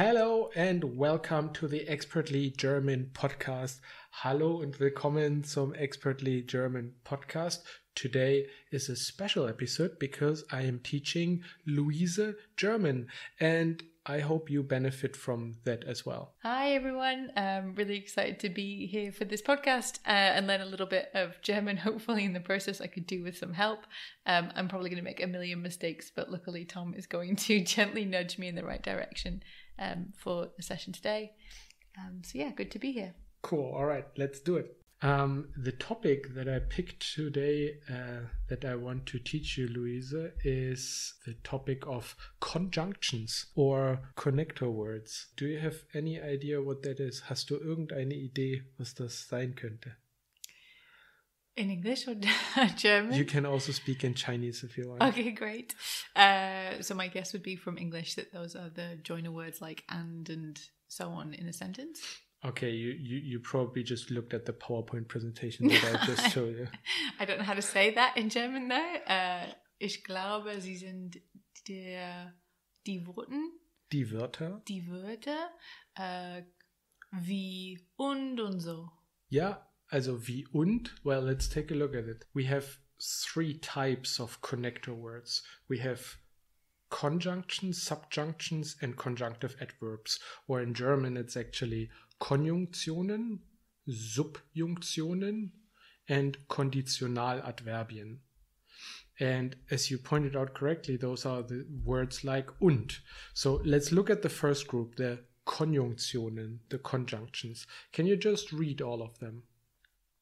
Hello and welcome to the Expertly German Podcast. Hallo und willkommen zum Expertly German Podcast. Today is a special episode because I am teaching Luise German and I hope you benefit from that as well. Hi everyone, I'm really excited to be here for this podcast and learn a little bit of German. Hopefully in the process I could do with some help. I'm probably going to make a million mistakes, but luckily Tom is going to gently nudge me in the right direction for the session today. So yeah, good to be here. Cool, all right, let's do it. The topic that I picked today that I want to teach you, Luise, is the topic of conjunctions or connector words. Do you have any idea what that is? Hast du irgendeine Idee, was das sein könnte? In English or German? You can also speak in Chinese if you want. Okay, great. So my guess would be from English that those are the joiner words like and so on in a sentence. Okay, you probably just looked at the PowerPoint presentation that I just showed you. I don't know how to say that in German though. Ich glaube, sie sind die Worten. Die Wörter. Die Wörter. Wie und so. Ja, also wie und. Well, let's take a look at it. We have three types of connector words. We have conjunctions, subjunctions, and conjunctive adverbs. Or in German, it's actually Konjunktionen, Subjunktionen, and Konditionaladverbien. And as you pointed out correctly, those are the words like und. So let's look at the first group, the Konjunktionen, the conjunctions. Can you just read all of them?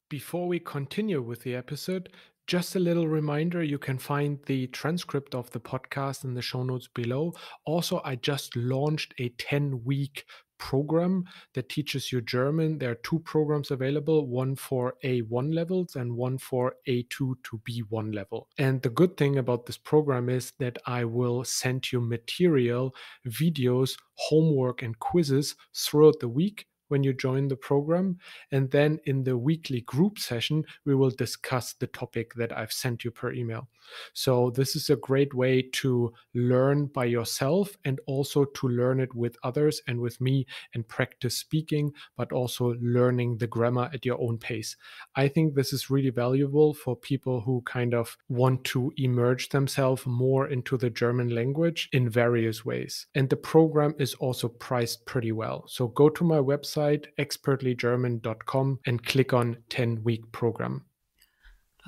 Before we continue with the episode, just a little reminder, you can find the transcript of the podcast in the show notes below. Also, I just launched a 10-week program that teaches you German. There are two programs available, one for A1 levels and one for A2 to B1 level. And the good thing about this program is that I will send you material, videos, homework, and quizzes throughout the week when you join the program. And then in the weekly group session, we will discuss the topic that I've sent you per email. So this is a great way to learn by yourself and also to learn it with others and with me and practice speaking, but also learning the grammar at your own pace. I think this is really valuable for people who kind of want to immerse themselves more into the German language in various ways. And the program is also priced pretty well. So go to my website, expertlygerman.com, and click on 10-week program.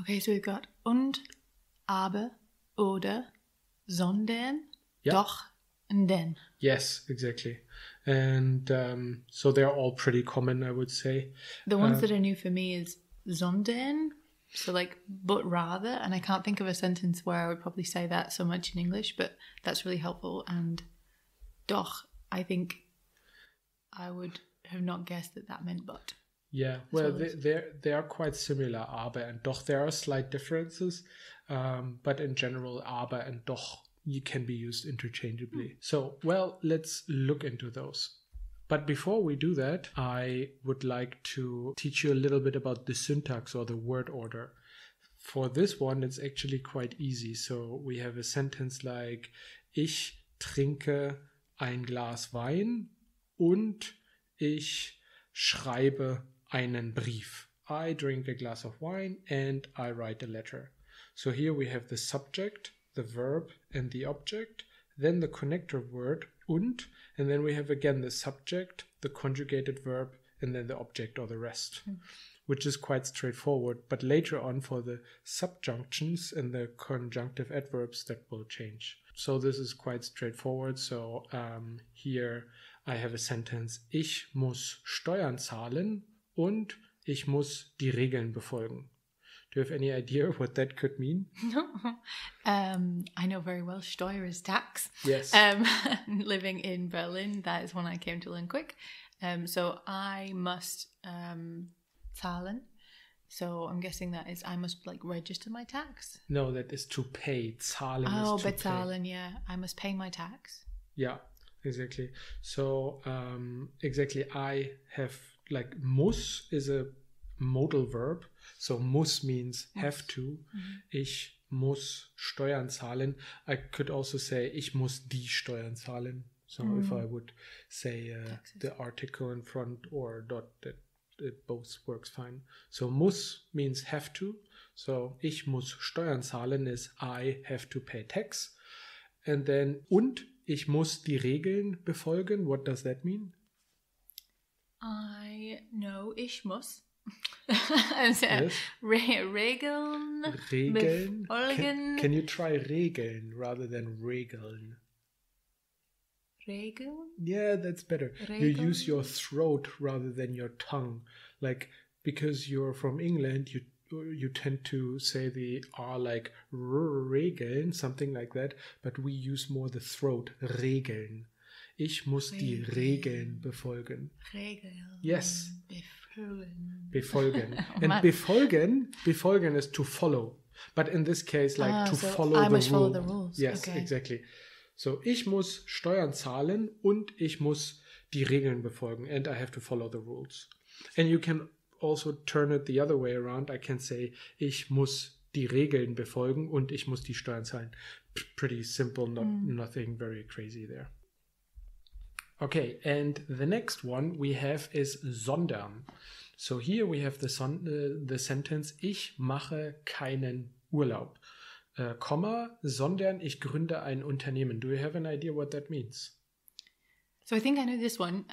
Okay, so we've got und, aber, oder, sondern, Yeah. doch, and then. Yes, exactly. And so they're all pretty common, I would say. The ones that are new for me is sondern, so like but rather, and I can't think of a sentence where I would probably say that so much in English, but that's really helpful. And doch, I think I would have not guessed that meant but. Yeah, well, they are quite similar, aber and doch. There are slight differences, but in general, aber and doch can be used interchangeably. So, well, let's look into those. But before we do that, I would like to teach you a little bit about the syntax or the word order. For this one, it's actually quite easy. So we have a sentence like, ich trinke ein Glas Wein und ich schreibe einen Brief. I drink a glass of wine and I write a letter. So here we have the subject, the verb, and the object, then the connector word und then we have again the subject, the conjugated verb, and then the object or the rest, which is quite straightforward. But later on for the subjunctions and the conjunctive adverbs, that will change. So this is quite straightforward. So here I have a sentence, ich muss Steuern zahlen und ich muss die Regeln befolgen. Do you have any idea what that could mean? No. I know very well Steuer is tax. Yes. Living in Berlin, that is one I came to learn quick. So I must zahlen. So I'm guessing that is I must like register my tax. No, that is to pay. Zahlen is to bezahlen, pay. yeah. I must pay my tax. Yeah, exactly. So exactly, I have like muss is a modal verb. So muss means have to. Ich muss Steuern zahlen. I could also say ich muss die Steuern zahlen. So if I would say the article in front or dot, that it both works fine. So muss means have to. So ich muss Steuern zahlen is I have to pay tax. And then und ich muss die Regeln befolgen. What does that mean? I know ich muss. Also, Yes. Regeln. Regeln. Befolgen. Can you try Regeln rather than Regeln? Regeln? Yeah, that's better. You use your throat rather than your tongue. Like, because you're from England, you tend to say the R like Regeln, something like that, but we use more the throat, Regeln. Ich muss die Regeln befolgen. Regeln. Yes. Befolgen. Befolgen. Oh, And befolgen is to follow. But in this case, like to follow the rule. Follow the rules. Yes, okay. Exactly. So, ich muss Steuern zahlen und ich muss die Regeln befolgen. And I have to follow the rules. And you can also turn it the other way around. I can say, ich muss die Regeln befolgen und ich muss die Steuern zahlen. Pretty simple, nothing very crazy there. Okay, and the next one we have is sondern. So here we have the sentence, ich mache keinen Urlaub. Sondern ich gründe ein Unternehmen. Do you have an idea what that means? So I think I know this one.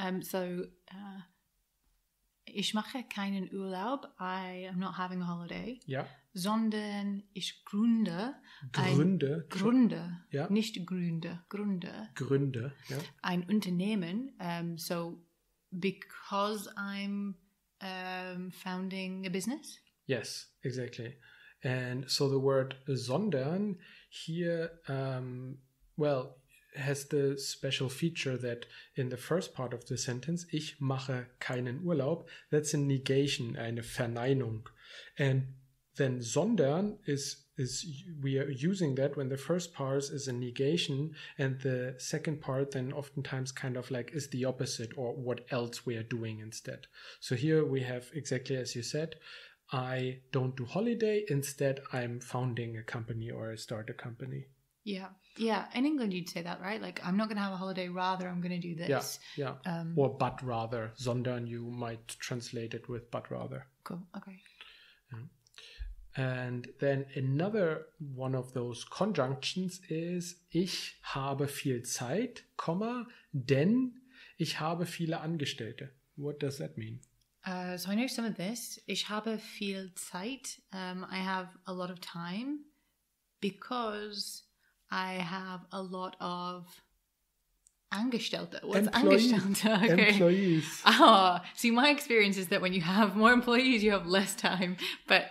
Ich mache keinen Urlaub. I am not having a holiday. Ja. Sondern ich gründe. Gründe. Ja. Nicht Gründe. Gründe. Ja. Ein Unternehmen. So because I'm founding a business. Yes, exactly. And so the word sondern here, has the special feature that in the first part of the sentence, ich mache keinen Urlaub, that's a negation, eine Verneinung. And then sondern is we are using that when the first part is a negation and the second part then oftentimes kind of like is the opposite or what else we are doing instead. So here we have exactly as you said, I don't do holiday. Instead, I'm founding a company or I start a company. Yeah. Yeah. In England, you'd say that, right? Like, I'm not going to have a holiday. Rather, I'm going to do this. Yeah. Or but rather. Sondern, you might translate it with but rather. Cool. Okay. Yeah. And then another one of those conjunctions is ich habe viel Zeit, denn ich habe viele Angestellte. What does that mean? So I know some of this. Ich habe viel Zeit. I have a lot of time because I have a lot of Angestellte. What's Angestellte? Okay. Employees. See, my experience is that when you have more employees, you have less time. But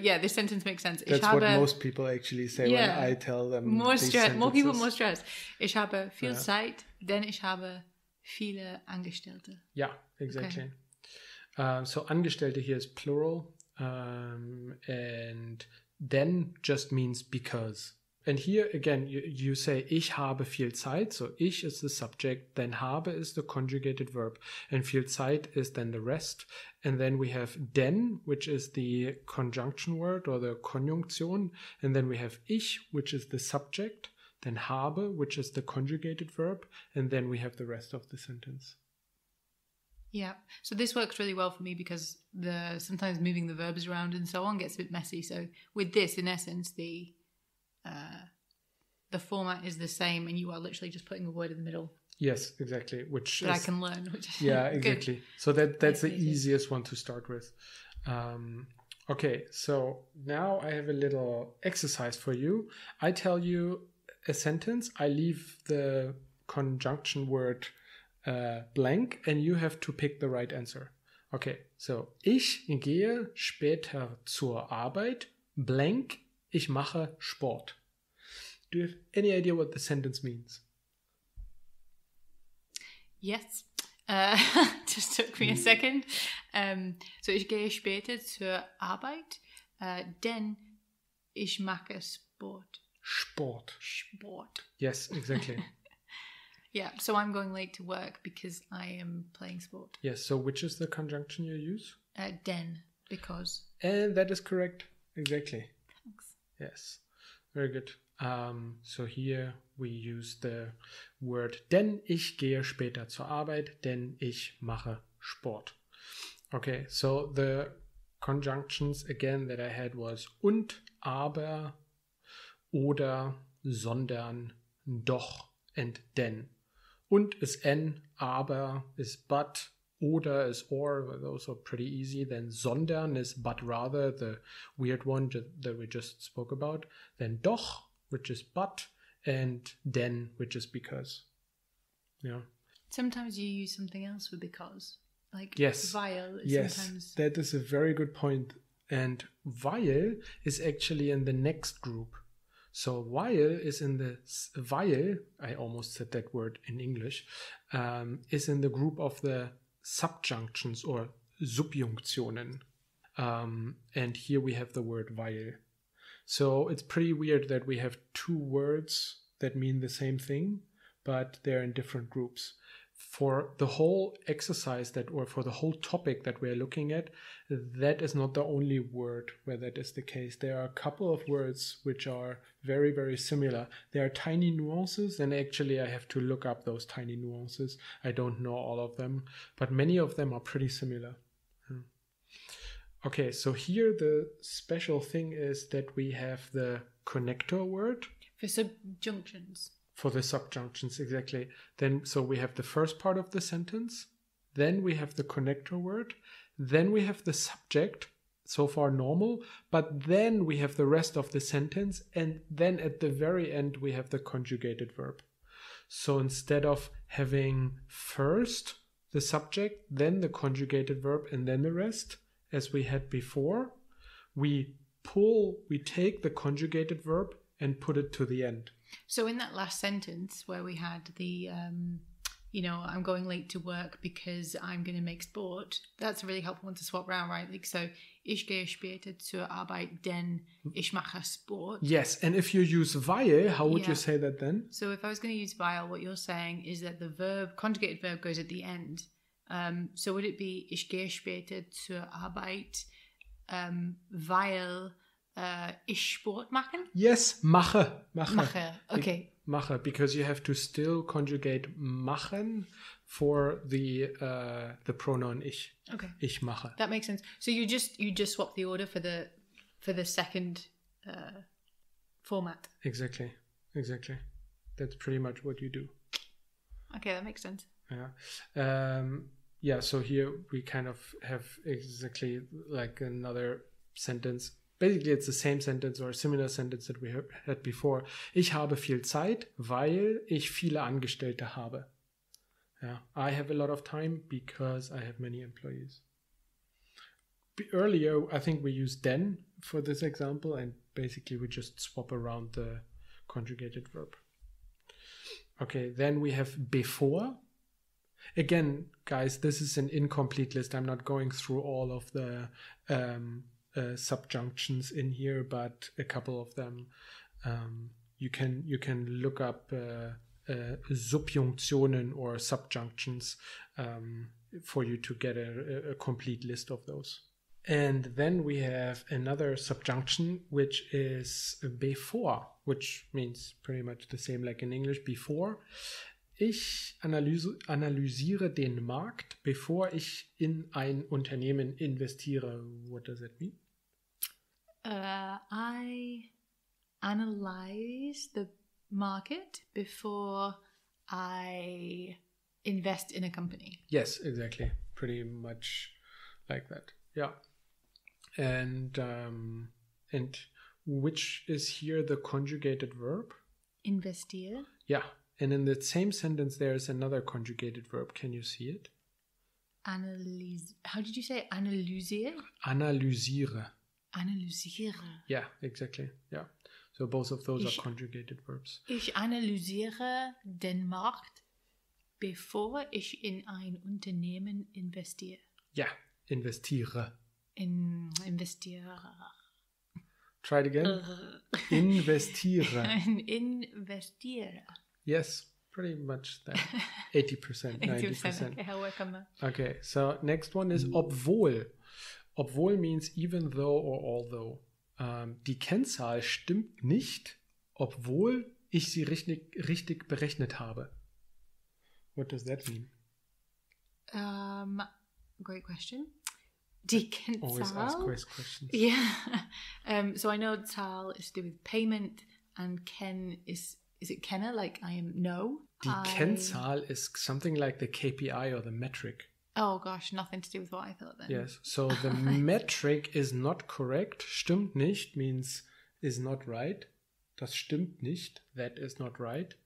yeah, this sentence makes sense. That's what most people actually say when I tell them. More stress. More people, more stress. Ich habe viel Zeit, denn ich habe viele Angestellte. Yeah, exactly. Okay. So Angestellte here is plural, and then just means because. And here again, you say ich habe viel Zeit. So ich is the subject, then habe is the conjugated verb, and viel Zeit is then the rest. And then we have denn, which is the conjunction word or the Konjunktion. And then we have ich, which is the subject, then habe, which is the conjugated verb. And then we have the rest of the sentence. Yeah, so this works really well for me because sometimes moving the verbs around and so on gets a bit messy. So with this, in essence, the format is the same, and you are literally just putting a word in the middle. Yes, exactly. I can learn. Yeah, exactly. So that's the easiest one to start with. Okay, so now I have a little exercise for you. I tell you a sentence. I leave the conjunction word blank, and you have to pick the right answer. Okay, so ich gehe später zur Arbeit, blank, ich mache Sport. Do you have any idea what the sentence means? Yes. Just took me a second. So ich gehe später zur Arbeit, denn ich mache Sport. Sport. Yes, exactly. Yeah, so I'm going late to work because I am playing sport. Yes, so which is the conjunction you use? Den, because. And that is correct. Exactly. Thanks. Yes, very good. So here we use the word denn ich gehe später zur Arbeit, denn ich mache Sport. Okay, so the conjunctions again that I had was und, aber, oder, sondern, doch, and denn. Und is n, aber is but, oder is or, those are pretty easy. Then sondern is but rather, the weird one that we just spoke about. Then doch, which is but, and denn, which is because. Yeah. Sometimes you use something else with because. Like yes. weil is yes, sometimes... that is a very good point. And weil is actually in the next group. So while is in the while, I almost said that word in English, is in the group of the subjunctions or Subjunktionen. And here we have the word weil. So it's pretty weird that we have two words that mean the same thing, but they're in different groups. For the whole exercise or for the whole topic that we're looking at, that is not the only word where that is the case. There are a couple of words which are very, very similar. There are tiny nuances, and actually I have to look up those tiny nuances. I don't know all of them, but many of them are pretty similar. Okay, so here the special thing is that we have the connector word. For subjunctions. For the subjunctions, exactly. Then, so we have the first part of the sentence, then we have the connector word, then we have the subject, so far normal, but then we have the rest of the sentence, and then at the very end we have the conjugated verb. So instead of having first the subject, then the conjugated verb, and then the rest, as we had before, we take the conjugated verb and put it to the end. So in that last sentence where we had the, I'm going late to work because I'm going to make sport, that's a really helpful one to swap around, right? Like, so, ich gehe später zur Arbeit, denn ich mache Sport. Yes, and if you use weil, how would you say that then? So if I was going to use weil, what you're saying is that the conjugated verb goes at the end. So would it be, ich gehe später zur Arbeit, weil... ich Sport machen? Yes, mache. Okay. Mache, because you have to still conjugate machen for the pronoun ich. Okay. Ich mache. That makes sense. So you just swap the order for the second format. Exactly. That's pretty much what you do. Okay, that makes sense. Yeah. So here we kind of have exactly like another sentence. Basically, it's the same sentence or a similar sentence that we had before. Ich habe viel Zeit, weil ich viele Angestellte habe. Yeah, I have a lot of time because I have many employees. Earlier, I think we used then for this example, and basically we just swap around the conjugated verb. Okay, then we have before. Again, guys, this is an incomplete list. I'm not going through all of the subjunctions in here, but a couple of them you can look up Subjunktionen or subjunctions for you to get a complete list of those. And then we have another subjunction, which is before, which means pretty much the same like in English, before. Ich analysiere den Markt, bevor ich in ein Unternehmen investiere. What does that mean? I analyze the market before I invest in a company. Yes, exactly. Pretty much like that. Yeah. And which is here the conjugated verb? Investiere. Yeah. And in the same sentence, there is another conjugated verb. Can you see it? How did you say analysiere? Analysiere. Analysiere. Yeah, exactly. Yeah. So both of those are conjugated verbs. Ich analysiere den Markt, bevor ich in ein Unternehmen investiere. Ja, investiere. Investiere. Try it again. Investiere. Investiere. Yes, pretty much that. 80%, 90%. Okay, I'll work on that. Okay, so next one is obwohl. Obwohl means even though or although. Die Kennzahl stimmt nicht, obwohl ich sie richtig berechnet habe. What does that mean? Great question. Die Kennzahl. Always ask great questions. Yeah. So I know Zahl is to do with payment, and Ken is it Kenner, like I am no? Die Kennzahl is something like the KPI or the metric. Oh gosh, nothing to do with what I thought then. Yes, so the metric is not correct. Stimmt nicht means is not right. Das stimmt nicht. That is not right.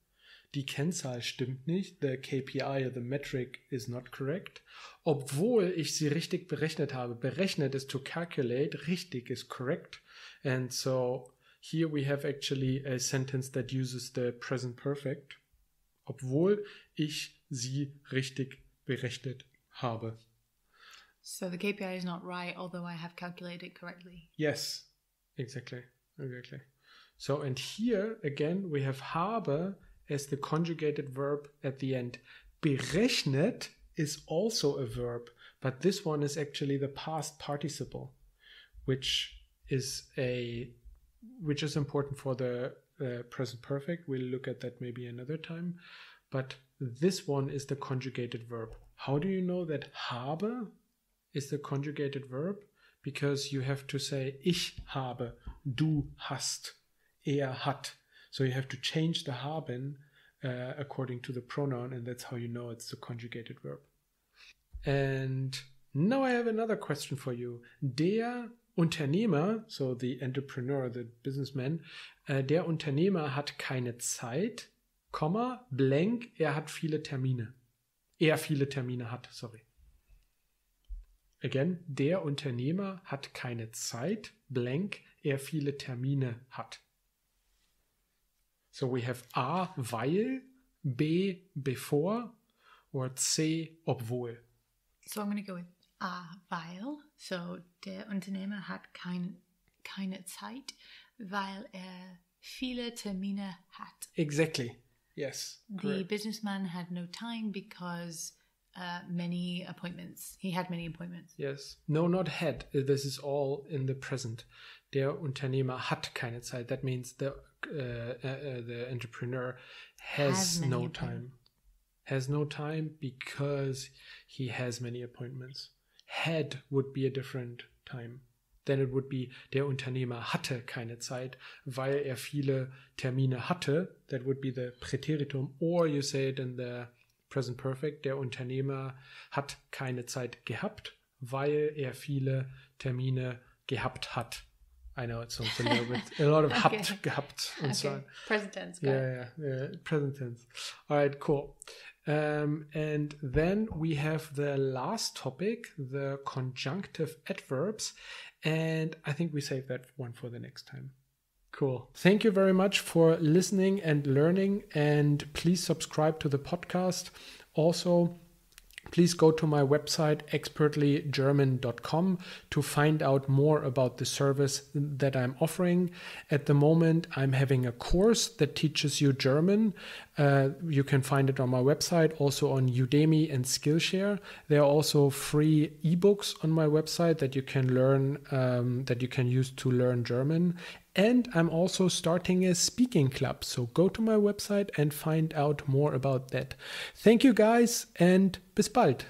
Die Kennzahl stimmt nicht. The KPI or the metric is not correct. Obwohl ich sie richtig berechnet habe. Berechnet is to calculate. Richtig is correct. And so here we have actually a sentence that uses the present perfect. Obwohl ich sie richtig berechnet habe. So the KPI is not right, although I have calculated it correctly. Yes, exactly. So, and here again we have habe as the conjugated verb at the end. Berechnet is also a verb, but this one is actually the past participle, which is important for the present perfect. We'll look at that maybe another time. But this one is the conjugated verb. How do you know that habe is the conjugated verb? Because you have to say ich habe, du hast, hat. So you have to change the haben according to the pronoun, and that's how you know it's the conjugated verb. And now I have another question for you. Der Unternehmer, so the entrepreneur, the businessman, der Unternehmer hat keine Zeit, Komma, blank, hat viele Termine. Viele Termine hat, sorry. Again, der Unternehmer hat keine Zeit, blank, viele Termine hat. So we have A, weil, B, before, or C, obwohl. So I'm going to go with A, weil. So der Unternehmer hat keine Zeit, weil viele Termine hat. Exactly. Yes. The correct. businessman had no time because many appointments. He had many appointments. Yes. No, not had. This is all in the present. Der Unternehmer hat keine Zeit. That means the entrepreneur has no time. Has no time because he has many appointments. Had would be a different time. Then it would be, der Unternehmer hatte keine Zeit, weil viele Termine hatte. That would be the Präteritum. Or you say it in the present perfect, der Unternehmer hat keine Zeit gehabt, weil viele Termine gehabt hat. I know it sounds a little bit, a lot of Okay. habt, gehabt and so on. Present tense. Yeah, present tense. All right, cool. And then we have the last topic, the conjunctive adverbs. And I think we save that one for the next time. Cool. Thank you very much for listening and learning. And please subscribe to the podcast. Also, please go to my website, expertlygerman.com, to find out more about the service that I'm offering. At the moment, I'm having a course that teaches you German. You can find it on my website, also on Udemy and Skillshare. There are also free ebooks on my website that you can learn, that you can use to learn German. And I'm also starting a speaking club. So go to my website and find out more about that. Thank you guys, and bis bald.